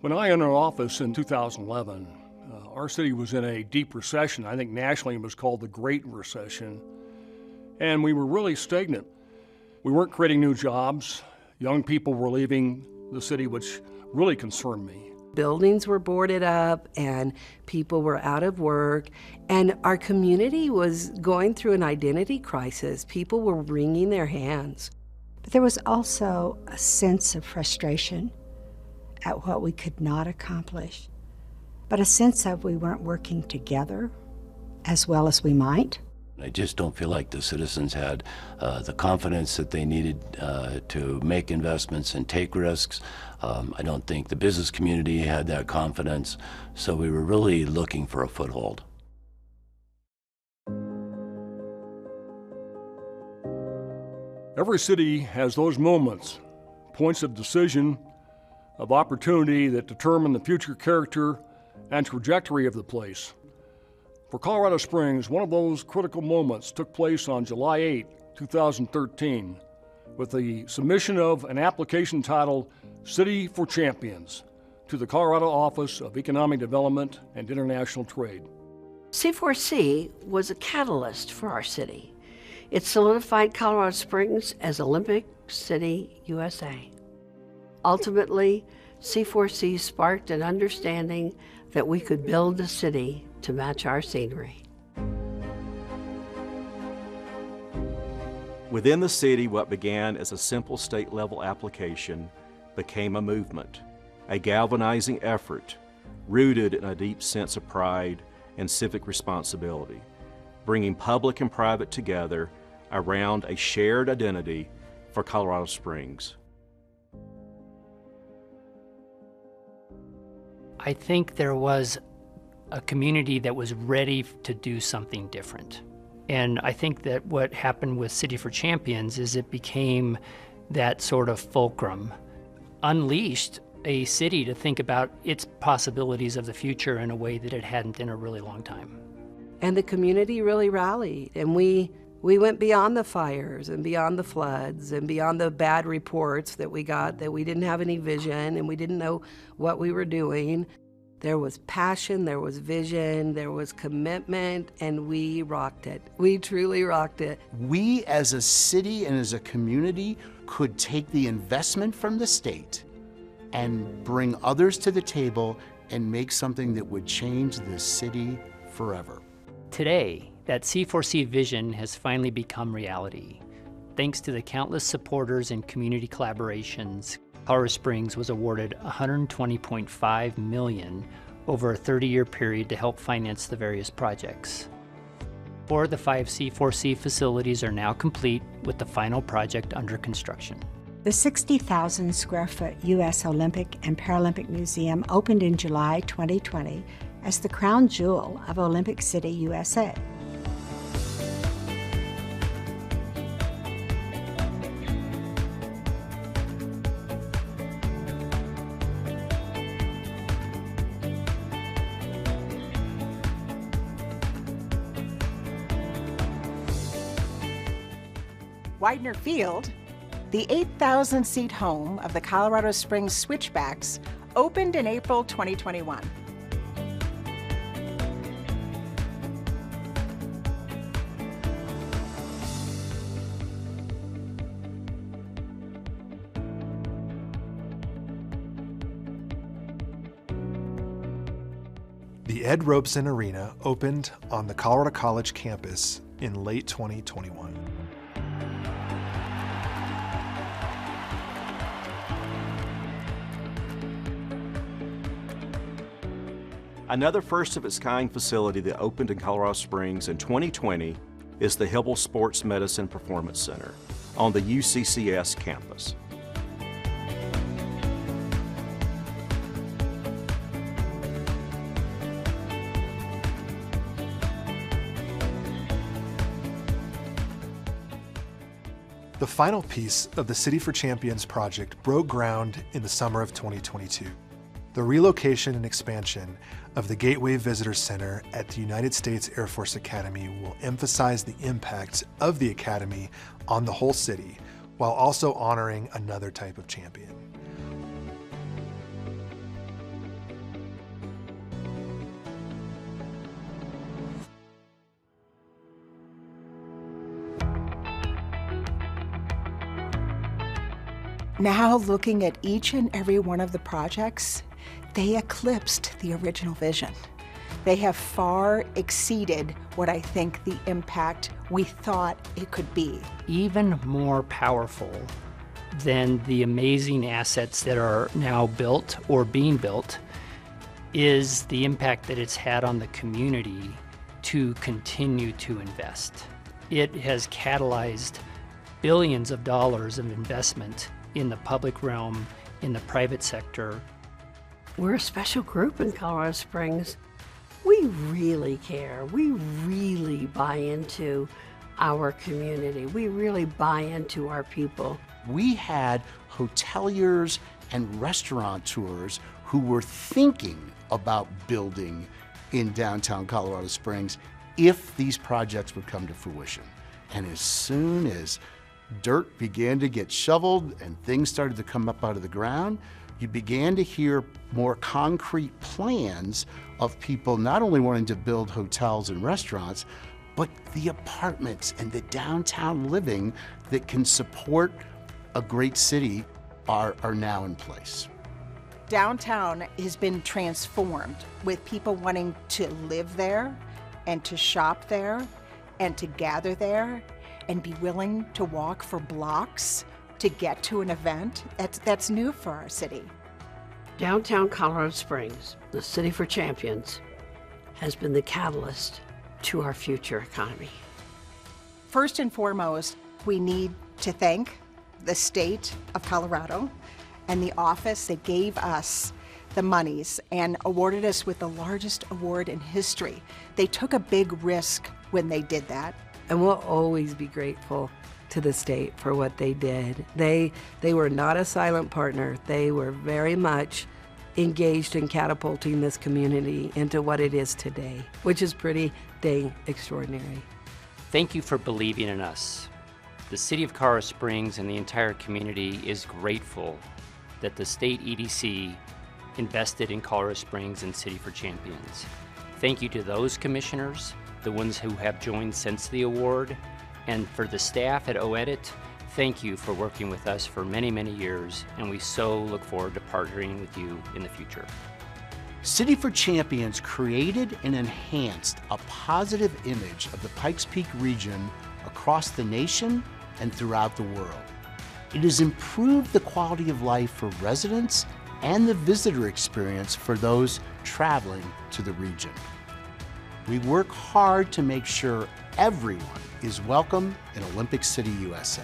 When I entered office in 2011, our city was in a deep recession. I think nationally it was called the Great Recession. And we were really stagnant. We weren't creating new jobs. Young people were leaving the city, which really concerned me. Buildings were boarded up and people were out of work, and our community was going through an identity crisis. People were wringing their hands. But there was also a sense of frustration at what we could not accomplish, but a sense of we weren't working together as well as we might. I just don't feel like the citizens had the confidence that they needed to make investments and take risks. I don't think the business community had that confidence, so we were really looking for a foothold. Every city has those moments, points of decision, of opportunity that determine the future character and trajectory of the place. For Colorado Springs, one of those critical moments took place on July 8, 2013, with the submission of an application titled City for Champions to the Colorado Office of Economic Development and International Trade. C4C was a catalyst for our city. It solidified Colorado Springs as Olympic City, USA. Ultimately, C4C sparked an understanding that we could build a city to match our scenery. Within the city, what began as a simple state-level application became a movement, a galvanizing effort rooted in a deep sense of pride and civic responsibility, bringing public and private together around a shared identity for Colorado Springs. I think there was a community that was ready to do something different. And I think that what happened with City for Champions is it became that sort of fulcrum, unleashed a city to think about its possibilities of the future in a way that it hadn't in a really long time. And the community really rallied, and we went beyond the fires and beyond the floods and beyond the bad reports that we got, that we didn't have any vision and we didn't know what we were doing. There was passion, there was vision, there was commitment, and we rocked it. We truly rocked it. We as a city and as a community could take the investment from the state and bring others to the table and make something that would change this city forever. Today, that C4C vision has finally become reality. Thanks to the countless supporters and community collaborations, Colorado Springs was awarded $120.5 million over a 30-year period to help finance the various projects. 4 of the 5 C4C facilities are now complete, with the final project under construction. The 60,000 square foot U.S. Olympic and Paralympic Museum opened in July 2020 as the crown jewel of Olympic City, USA. Widener Field, the 8,000-seat home of the Colorado Springs Switchbacks, opened in April 2021. The Ed Robeson Arena opened on the Colorado College campus in late 2021. Another first-of-its-kind facility that opened in Colorado Springs in 2020 is the Hibble Sports Medicine Performance Center on the UCCS campus. The final piece of the City for Champions project broke ground in the summer of 2022. The relocation and expansion of the Gateway Visitor Center at the United States Air Force Academy will emphasize the impact of the Academy on the whole city, while also honoring another type of champion. Now looking at each and every one of the projects, they eclipsed the original vision. They have far exceeded what I think the impact we thought it could be. Even more powerful than the amazing assets that are now built or being built is the impact that it's had on the community to continue to invest. It has catalyzed billions of dollars of investment in the public realm, in the private sector. We're a special group in Colorado Springs. We really care. We really buy into our community. We really buy into our people. We had hoteliers and restaurateurs who were thinking about building in downtown Colorado Springs if these projects would come to fruition. And as soon as dirt began to get shoveled and things started to come up out of the ground, you began to hear more concrete plans of people not only wanting to build hotels and restaurants, but the apartments and the downtown living that can support a great city are now in place. Downtown has been transformed with people wanting to live there and to shop there and to gather there and be willing to walk for blocks to get to an event. That's new for our city. Downtown Colorado Springs, the City for Champions, has been the catalyst to our future economy. First and foremost, we need to thank the state of Colorado and the office that gave us the monies and awarded us with the largest award in history. They took a big risk when they did that. And we'll always be grateful to the state for what they did. They were not a silent partner. They were very much engaged in catapulting this community into what it is today, which is pretty dang extraordinary. Thank you for believing in us. The City of Colorado Springs and the entire community is grateful that the state EDC invested in Colorado Springs and City for Champions. Thank you to those commissioners, the ones who have joined since the award, and for the staff at OEdit, thank you for working with us for many, many years, and we so look forward to partnering with you in the future. City for Champions created and enhanced a positive image of the Pikes Peak region across the nation and throughout the world. It has improved the quality of life for residents and the visitor experience for those traveling to the region. We work hard to make sure everyone is welcome in Olympic City, USA.